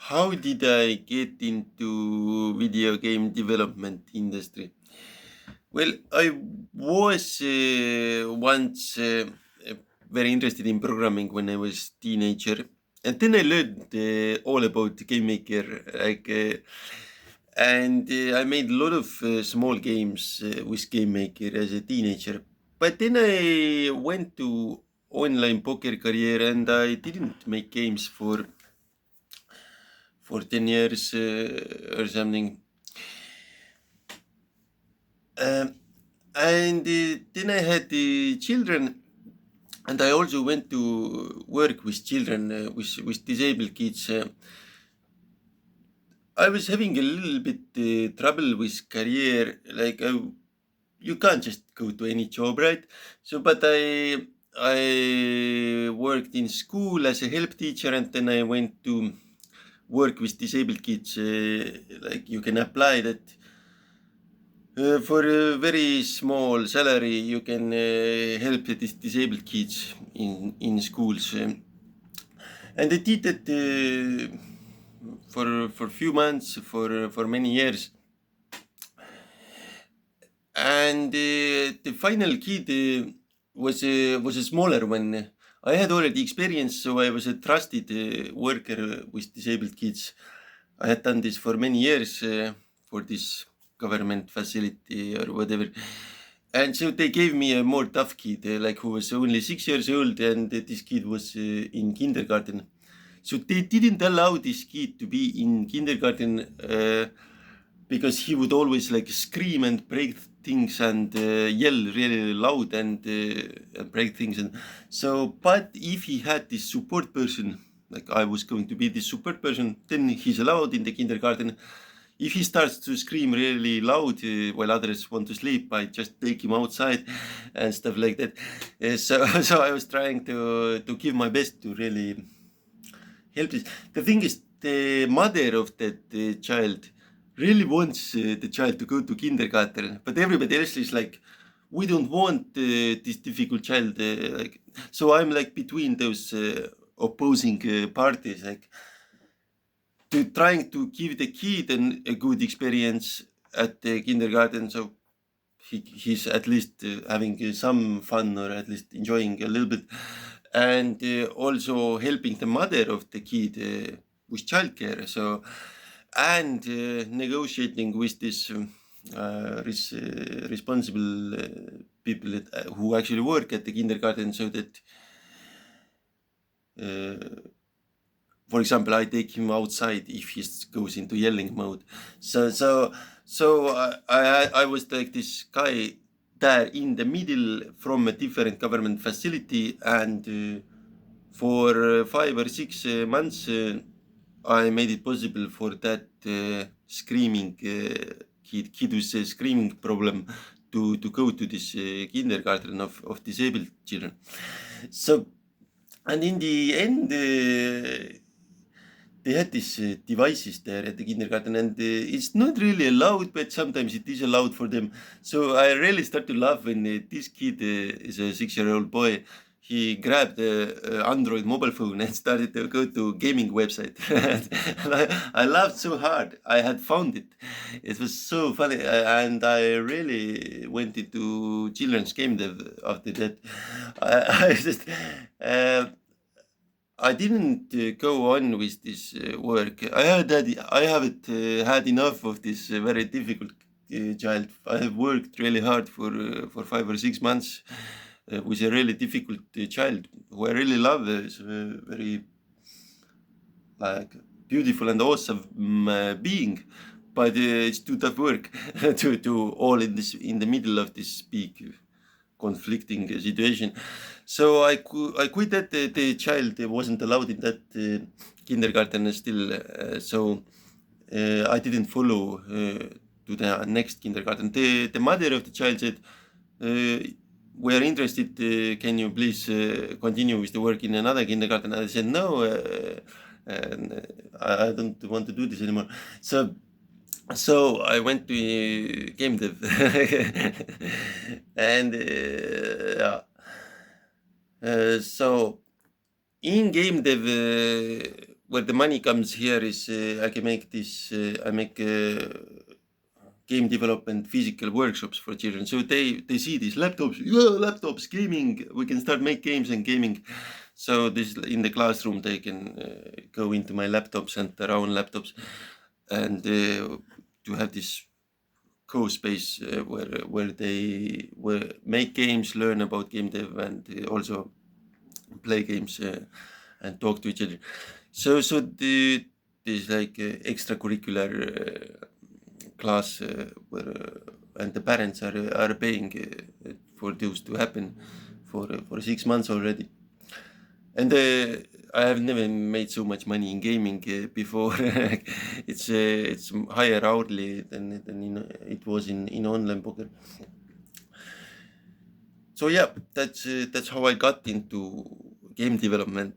How did I get into video game development industry? Well, I was once very interested in programming when I was teenager, and then I learned all about Game Maker, and I made a lot of small games with Game Maker as a teenager. But then I went to online poker career, and I didn't make games for 10 years or something. Um, and then I had children, and I also went to work with children, with disabled kids. I was having a little bit trouble with career, you can't just go to any job, right? So, but I worked in school as a help teacher, and then I went to work with disabled kids. Like you can apply that for a very small salary. You can help these disabled kids in schools, and I did that for few months, for many years. And the final kid was a smaller one. I had already experience, so I was a trusted worker with disabled kids. I had done this for many years for this government facility or whatever. And so they gave me a more tough kid, like who was only 6 years old, and this kid was in kindergarten. So they didn't allow this kid to be in kindergarten because he would always like scream and break things and yell really loud and break things. And so, but if he had this support person, like I was going to be this support person, then he's allowed in the kindergarten. If he starts to scream really loud while others want to sleep, I just take him outside and stuff like that. So I was trying to give my best to really help this. The thing is, the mother of that child really wants the child to go to kindergarten, but everybody else is like, we don't want this difficult child. So I'm like between those opposing parties, like to trying to give the kid a good experience at the kindergarten, so he's at least having some fun or at least enjoying a little bit, and also helping the mother of the kid with childcare. So, and negotiating with this responsible people who actually work at the kindergarten, so that, for example, I take him outside if he goes into yelling mode. So I was like this guy there in the middle from a different government facility, and for 5 or 6 months, I made it possible for that screaming kid with a screaming problem to go to this kindergarten of disabled children. So, and in the end, they had these devices there at the kindergarten, and it's not really allowed, but sometimes it is allowed for them. So I really start to laugh when this kid is a 6-year-old boy. He grabbed the Android mobile phone and started to go to gaming website. And I laughed so hard. I had found it. It was so funny, and I really went into children's game dev after that. I just. I didn't go on with this work. I haven't had enough of this very difficult child. I have worked really hard for 5 or 6 months with a really difficult child who I really love. Is a very like beautiful and awesome being, but it's too tough work to all in the middle of this big conflicting situation. So I quit that. The child wasn't allowed in that kindergarten still. So I didn't follow to the next kindergarten. The mother of the child said, "We are interested. Can you please continue with the work in another kindergarten?" I said, "No, I don't want to do this anymore." So I went to game dev, and yeah. So in game dev, where the money comes here is I can make this. I make game development physical workshops for children. So they see these laptops. Yeah, laptops, gaming. We can start make games and gaming. So this in the classroom they can go into my laptops and their own laptops, and to have this co-space where they make games, learn about game dev, and also play games and talk to each other. So this like extracurricular class where and the parents are paying for those to happen for 6 months already. And I have never made so much money in gaming before. It's higher hourly than it was in online poker. So yeah, that's how I got into game development.